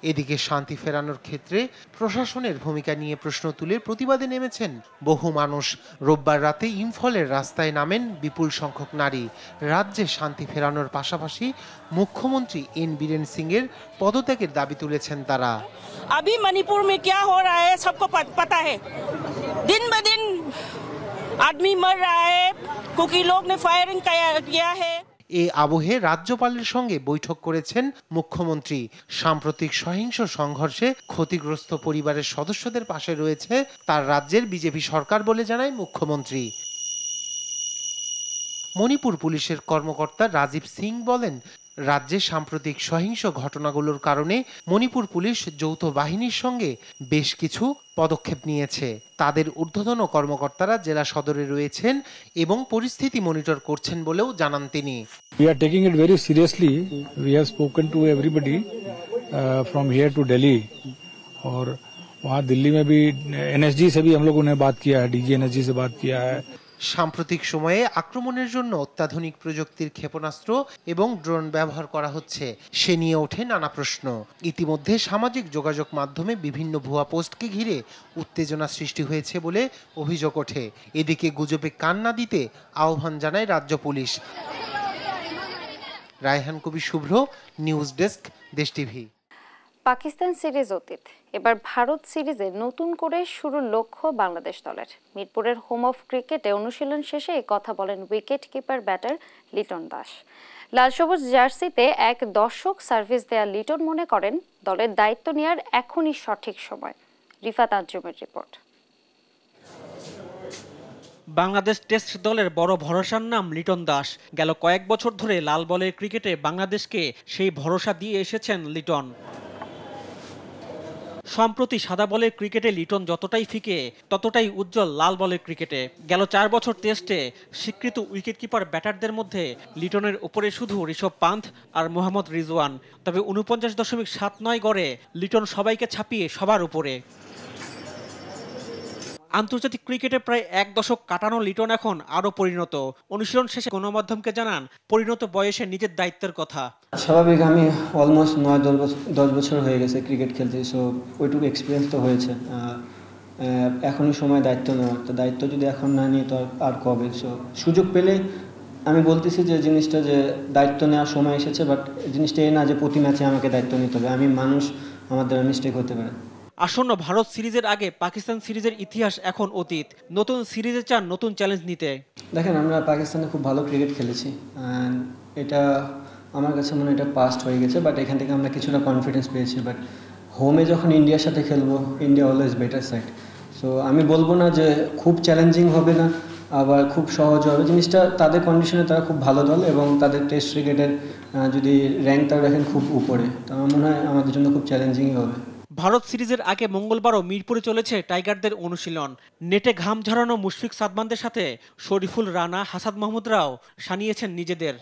Speaker 10: এদিকে শান্তি ফেরানোর ক্ষেত্রে প্রশাসনের ভূমিকা নিয়ে প্রশ্ন তুলে প্রতিবাদে নেমেছেন বহু মানুষ। রোববার রাতে ইম্ফলের রাস্তায় নামেন বিপুল সংখ্যক নারী। রাজ্যে শান্তি ফেরানোর পাশাপাশি মুখ্যমন্ত্রী এন বীরেন সিং এর পদত্যাগের দাবি তুলেছেন তারা।
Speaker 11: अभी मणिपुर में क्या हो रहा है सबको पता है। दिन ब दिन आदमी मर रहा है, कुकी लोग ने फायरिंग किया है।
Speaker 10: এই আবহে রাজ্যপালের সঙ্গে বৈঠক করেছেন মুখ্যমন্ত্রী। সাম্প্রতিক সহিংস সংঘর্ষে ক্ষতিগ্রস্ত পরিবারের সদস্যদের পাশে রয়েছে তার রাজ্যের বিজেপি সরকার বলে জানায় মুখ্যমন্ত্রী। মণিপুর পুলিশের কর্মকর্তা রাজীব সিং বলেন, রাজ্যে সাম্প্রতিক সহিংস ঘটনাগুলোর কারণে মণিপুর পুলিশ যৌথ বাহিনীর সঙ্গে বেশ কিছু পদক্ষেপ নিয়েছে। তাদের ঊর্ধ্বতন কর্মকর্তারা জেলা সদরে রয়েছেন এবং পরিস্থিতি মনিটর করছেন বলেও জানান তিনি।
Speaker 25: We are taking it very seriously. We have spoken to everybody from here to Delhi और वहाँ दिल्ली में भी NSG से भी हम लोगों ने बात किया है, DG NSG से बात किया है।
Speaker 10: সাম্প্রতিক সময়ে আক্রমণের জন্য অত্যাধুনিক প্রযুক্তির ক্ষেপণাস্ত্র এবং ড্রোন ব্যবহার করা হচ্ছে, সে নিয়ে ওঠে নানা প্রশ্ন। ইতিমধ্যে সামাজিক যোগাযোগ মাধ্যমে বিভিন্ন ভুয়া পোস্টকে ঘিরে উত্তেজনা সৃষ্টি হয়েছে বলে অভিযোগ ওঠে। এদিকে গুজবে কান না দিতে আহ্বান জানায় রাজ্য পুলিশ। রায়হান কবি শুভ্র, নিউজ ডেস্ক, দেশ টিভি।
Speaker 1: পাকিস্তান সিরিজ অতীত, এবার ভারত সিরিজে নতুন করে শুরুর লক্ষ্য বাংলাদেশ দলের। মিরপুরের হোম অফ ক্রিকেটে অনুশীলন শেষে এই কথা বলেন wicket keeper batter Liton Das. লাল সবুজ জার্সিতে এক দর্শক সার্ভিস দেয়া লিটন মনে করেন দলের দায়িত্ব নেওয়ার এখনই সঠিক সময়। রিফাত আঞ্জুমের রিপোর্ট।
Speaker 7: বাংলাদেশ টেস্ট দলের বড় ভরসার নাম লিটন দাস। গেল কয়েক বছর ধরে লাল বলের ক্রিকেটে বাংলাদেশকে সেই ভরসা দিয়ে এসেছেন লিটন। সম্প্রতি সাদা বলের ক্রিকেটে লিটন যতটাই ফিকে ততটাই উজ্জ্বল লাল বলের ক্রিকেটে। গেল 4 বছর টেস্টে স্বীকৃত উইকেটকিপার ব্যাটারদের মধ্যে লিটনের উপরে শুধু ঋষভ পান্থ আর মোহাম্মদ রিজওয়ান। তবে 49.79 গড়ে লিটন সবাইকে ছাপিয়ে সবার উপরে। আন্তর্জাতিক ক্রিকেটে প্রায় 1 দশক কাটানো লিটন এখন আরও পরিণত। অনুশীলন শেষে গণমাধ্যমকে জানান পরিণত বয়সে নিজের দায়িত্বের কথা।
Speaker 8: স্বাভাবিক, আমি অলমোস্ট 9-10 বছর হয়ে গেছে ক্রিকেট খেলতে, সো ওইটুকু এক্সপিরিয়েন্স তো হয়েছে। এখনই সময় দায়িত্ব নেওয়ার, তো দায়িত্ব যদি এখন না নিই তো আর কবে। সো সুযোগ পেলে আমি বলতেছি যে জিনিসটা যে দায়িত্ব নেওয়ার সময় এসেছে, বাট জিনিসটা এই না যে প্রতি ম্যাচে আমাকে দায়িত্ব নিতে হবে। আমি মানুষ, আমাদের মিস্টেক হতে পারে।
Speaker 7: আসন্ন ভারত সিরিজের আগে পাকিস্তান সিরিজের ইতিহাস এখন অতীত। নতুন সিরিজে চান নতুন চ্যালেঞ্জ নিতে।
Speaker 8: দেখেন, আমরা পাকিস্তানে খুব ভালো ক্রিকেট খেলেছি, এটা আমার কাছে মনে হয় এটা পাস্ট হয়ে গেছে, বাট এখান থেকে আমরা কিছুটা কনফিডেন্স পেয়েছি। বাট হোমে যখন ইন্ডিয়ার সাথে খেলবো, India always better side. So আমি বলবো না যে খুব চ্যালেঞ্জিং হবে না, আবার খুব সহজ হবে। জিনিসটা তাদের কন্ডিশনে তারা খুব ভালো দল এবং তাদের টেস্ট ক্রিকেটের যদি র্যাঙ্ক তারা রাখেন খুব উপরে, তো আমার মনে হয় আমাদের জন্য খুব চ্যালেঞ্জিংই হবে।
Speaker 7: ভারত সিরিজের আগে মঙ্গলবারও মিরপুরে চলেছে টাইগারদের অনুশীলন। নেটে ঘাম ঝরানো মুশফিক সাদমানদের সাথে শরীফুল রানা, হাসান মাহমুদরাও সানিয়েছেন নিজেদের।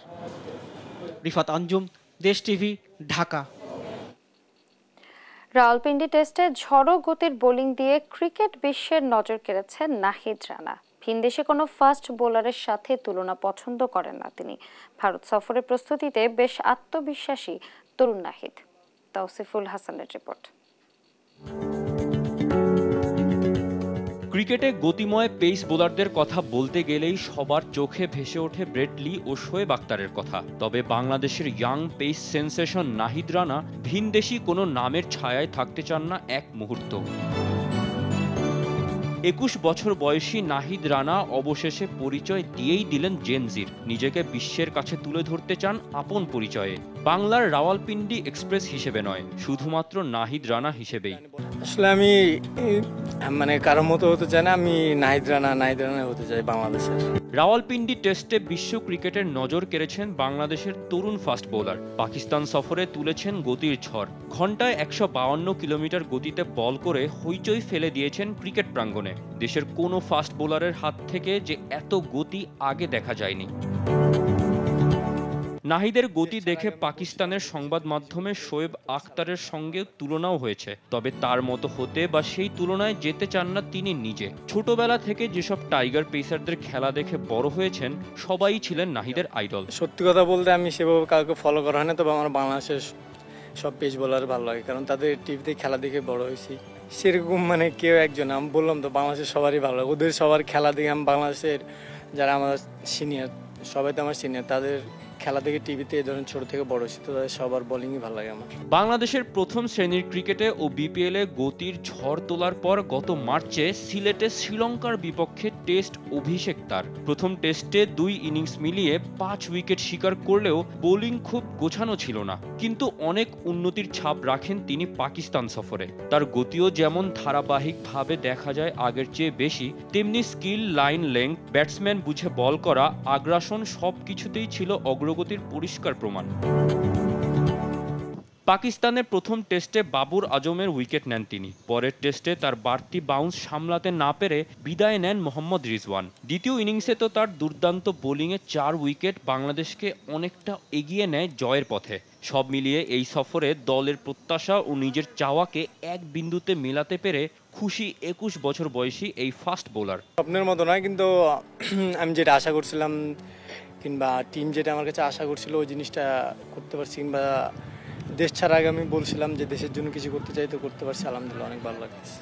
Speaker 7: রিফাত আঞ্জুম, দেশ টিভি, ঢাকা।
Speaker 1: রাওয়ালপিন্ডি টেস্টে ঝড়ো গতির বোলিং দিয়ে ক্রিকেট বিশ্বের নজর কেড়েছেন নাহিদ রানা। ভিনদেশে কোনো ফাস্ট বোলারের সাথে তুলনা পছন্দ করেন না তিনি। ভারত সফরের প্রস্তুতিতে বেশ আত্মবিশ্বাসী তরুণ নাহিদ। তাওসিফুল হাসানের রিপোর্ট।
Speaker 12: ক্রিকেটে গতিময় পেস বোলারদের কথা বলতে গেলেই সবার চোখে ভেসে ওঠে ব্রেট লি ও শোয়েব আখতারের কথা। তবে বাংলাদেশের young pace sensation Nahid Rana ভিনদেশি কোনো নামের ছায়ায় থাকতে চান না এক মুহূর্ত। 21 বছর বয়সী নাহিদ রানা অবশেষে পরিচয় দিয়েই দিলেন জেনজির। নিজেকে বিশ্বের কাছে তুলে ধরতে চান আপন পরিচয়ে, বাংলার রাওয়ালপিন্ডি এক্সপ্রেস হিসেবে নয়, শুধুমাত্র নাহিদ রানা হিসেবেই।
Speaker 13: আসলে আমি মানে কারোর মতো হতে চাই না, আমি নাহিদ রানা হতে চাই বাংলাদেশের।
Speaker 12: রাওয়ালপিন্ডি টেস্টে বিশ্ব ক্রিকেটের নজর কেড়েছেন বাংলাদেশের তরুণ ফাস্ট বোলার। পাকিস্তান সফরে তুলেছেন গতির ঝড়। ঘন্টায় 152 কিলোমিটার গতিতে বল করে হইচই ফেলে দিয়েছেন ক্রিকেট প্রাঙ্গণে। দেশের কোনো ফাস্ট বোলারের হাত থেকে যে এত গতি আগে দেখা যায়নি। নাহিদের গতি দেখে পাকিস্তানের সংবাদ মাধ্যমে শোয়েব আখতারের সঙ্গে তুলনাও হয়েছে। তবে তার মতো হতে বা সেই তুলনায় যেতে চান না তিনি নিজে। ছোটবেলা থেকে যেসব টাইগার পেসারদের খেলা দেখে বড় হয়েছেন সবাই ছিলেন নাহিদের আইডল।
Speaker 13: সত্যি কথা বলতে আমি সেভাবে কাউকে ফলো করা হয় না, তবে আমার বাংলাদেশের সব পেস বোলার ভালো লাগে, কারণ তাদের টিভিতে খেলা দেখে বড় হয়েছি। সেরকম মানে কেউ একজন, আমি বললাম তো বাংলাদেশের সবারই ভালো লাগে, ওদের সবার খেলা দেখে আমি বাংলাদেশের যারা আমার সিনিয়র, সবাই তো আমার সিনিয়র, তাদের খেলা দেখে টিভিতে এই ধরনের ছোট থেকে বড় হয়েছে, তো সবার বোলিংই ভালো লাগে আমার।
Speaker 12: বাংলাদেশের প্রথম শ্রেণীর ক্রিকেটে ও বিপিএলে গতির ঝড় তোলার পর গত মার্চে সিলেটে শ্রীলঙ্কার বিপক্ষে টেস্ট অভিষেক তার। প্রথম টেস্টে 2 ইনিংস মিলিয়ে 5 উইকেট শিকার করলেও বোলিং খুব গোছানো ছিল না, কিন্তু অনেক উন্নতির ছাপ রাখেন তিনি পাকিস্তান সফরে। তার গতিও যেমন ধারাবাহিকভাবে দেখা যায় আগের চেয়ে বেশি, তেমনি স্কিল, লাইন লেংথ, ব্যাটসম্যান বুঝে বল করা, আগ্রাসন সবকিছুতেই ছিল অগ্রগতি অগ্রগতির পরিষ্কার প্রমাণ। পাকিস্তানের প্রথম টেস্টে বাবর আজমের উইকেট নেন তিনি। পরের টেস্টে তার বাড়তি বাউন্স সামলাতে না পেরে বিদায় নেন মোহাম্মদ রিজওয়ান। দ্বিতীয় ইনিংসে তো তার দুর্দান্ত বোলিংয়ে 4 উইকেট বাংলাদেশকে অনেকটা এগিয়ে নেয় জয়ের পথে। সব মিলিয়ে এই সফরে দলের প্রত্যাশা ও নিজের চাওয়াকে এক বিন্দুতে মেলাতে পেরে খুশি 21 বছর বয়সী এই ফাস্ট বোলার।
Speaker 13: স্বপ্নের মতো নয়, কিন্তু আমি যেটা আশা করছিলাম কিংবা টিম যেটা আমার কাছে আশা করছিল ওই জিনিসটা করতে পারছি, কিংবা দেশ ছাড়া আগে আমি বলছিলাম যে দেশের জন্য কিছু করতে চাই, তো করতে পারছি, আলহামদুলিল্লাহ অনেক ভালো লাগছে।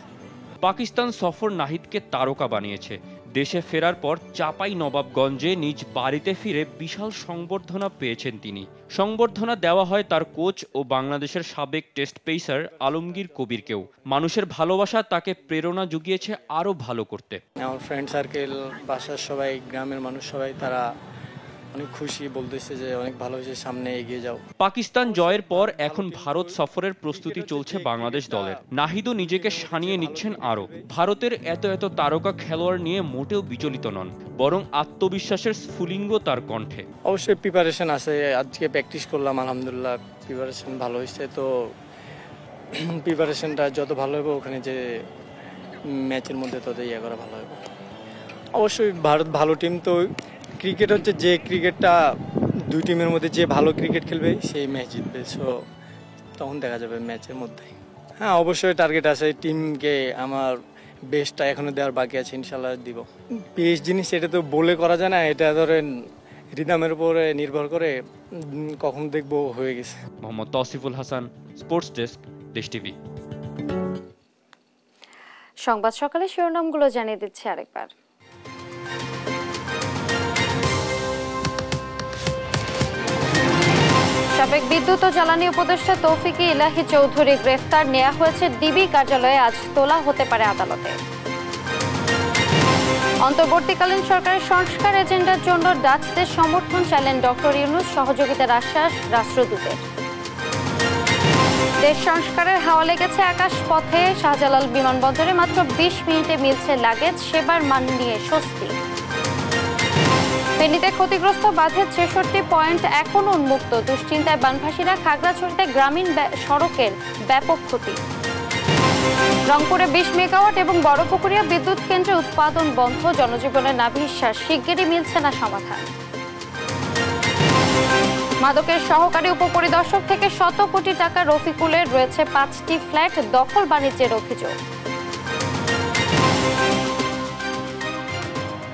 Speaker 12: পাকিস্তান সফর নাহিদকে তারকা বানিয়েছে। দেশে ফেরার পর চাপাই নবাবগঞ্জে নিজ বাড়িতে ফিরে বিশাল সংবর্ধনা পেয়েছেন তিনি। সংবর্ধনা দেওয়া হয় তার কোচ ও বাংলাদেশের সাবেক টেস্ট পেসার আলমগীর কবিরকেও। মানুষের ভালোবাসা তাকে প্রেরণা জুগিয়েছে আরও ভালো করতে।
Speaker 13: আমার ফ্রেন্ড সার্কেল, বাসার সবাই, গ্রামের মানুষ সবাই তারা অনেক খুশি, বলতেছে যে অনেক ভালো হয়েছে, সামনে এগিয়ে যাও।
Speaker 12: পাকিস্তান জয়ের পর এখন ভারত সফরের প্রস্তুতি চলছে বাংলাদেশ দলের। নাহিদও নিজেকে সানিয়ে নিচ্ছেন আরও। ভারতের এত তারকা খেলোয়াড় নিয়ে মোটেও বিচলিত নন, বরং আত্মবিশ্বাসের স্ফুলিঙ্গ তার কণ্ঠে।
Speaker 13: অবশ্যই প্রিপারেশন আছে, আজকে প্র্যাকটিস করলাম, আলহামদুলিল্লাহ প্রিপারেশন ভালো হয়েছে। তো প্রিপারেশনটা যত ভালো হবে ওখানে যে ম্যাচের মধ্যে তত ইয়ে করা ভালো হবে। অবশ্যই ভারত ভালো টিম, তো ক্রিকেট হচ্ছে যে ক্রিকেটটা দুই টিমের মধ্যে যে ভালো ক্রিকেট খেলবে সেই ম্যাচ জিতবে। সো তখন দেখা যাবে ম্যাচের মধ্যে। হ্যাঁ, অবশ্যই টার্গেট আছে, টিমকে আমার বেস্টটা এখনো দেওয়ার বাকি আছে, ইনশাল্লাহ দিব। বেস্ট জিনিস এটা তো বলে করা যায় না, এটা ধরেন রিদমের উপরে নির্ভর করে, কখন দেখবো হয়ে গেছে।
Speaker 12: মোহাম্মদ তৌসিফুল হাসান, স্পোর্টস ডেস্ক, দেশ টিভি।
Speaker 1: সংবাদ সকালে শিরোনামগুলো জানিয়ে দিচ্ছে আরেকবার। সাবেক বিদ্যুৎ ও জ্বালানি উপদেষ্টা তৌফিকে ইলাহি চৌধুরী গ্রেফতার, নেওয়া হয়েছে ডিবি কার্যালয়ে, আজ তোলা হতে পারে আদালতে। অন্তর্বর্তীকালীন সরকারের সংস্কার এজেন্ডার জন্য ডাচদের সমর্থন চাইলেন ডক্টর ইউনূস, সহযোগিতার আশ্বাস রাষ্ট্রদূতের। দেশ সংস্কারের হাওয়া লেগেছে আকাশ পথে, শাহজালাল বিমানবন্দরে মাত্র 20 মিনিটে মিলছে লাগেজ, সেবার মান নিয়ে স্বস্তি। ফেনীতে ক্ষতিগ্রস্ত বাঁধের 66 পয়েন্ট এখনো উন্মুক্ত, দুশ্চিন্তায় বানভাসীরা। খাগড়াছড়িতে গ্রামীণ সড়কের ব্যাপক ক্ষতি। রংপুরে 20 মেগাওয়াট এবং বড়পুকুরিয়া বিদ্যুৎ কেন্দ্রে উৎপাদন বন্ধ, জনজীবনের নাভিশ্বাস, শিগগিরই মিলছে না সমাধান। মাদকের সহকারী উপপরিদর্শক থেকে শত কোটি টাকা রফিকুলের, রয়েছে 5টি ফ্ল্যাট, দখল বাণিজ্যের অভিযোগ।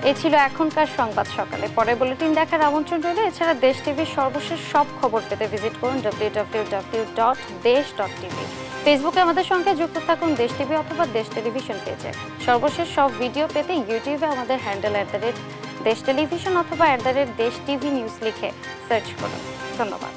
Speaker 1: এ ছিল এখনকার সংবাদ সকালে। পরে বুলেটিন দেখার আমন্ত্রণ রইল। এছাড়া দেশ টিভির সর্বশেষ সব খবর পেতে ভিজিট করুন www.desh.tv। ফেসবুকে আমাদের সঙ্গে যুক্ত থাকুন দেশ টিভি অথবা দেশ টেলিভিশন পেজে। সর্বশেষ সব ভিডিও পেতে ইউটিউবে আমাদের হ্যান্ডেল @দেশ টেলিভিশন অথবা @দেশ টিভি নিউজ লিখে সার্চ করুন। ধন্যবাদ।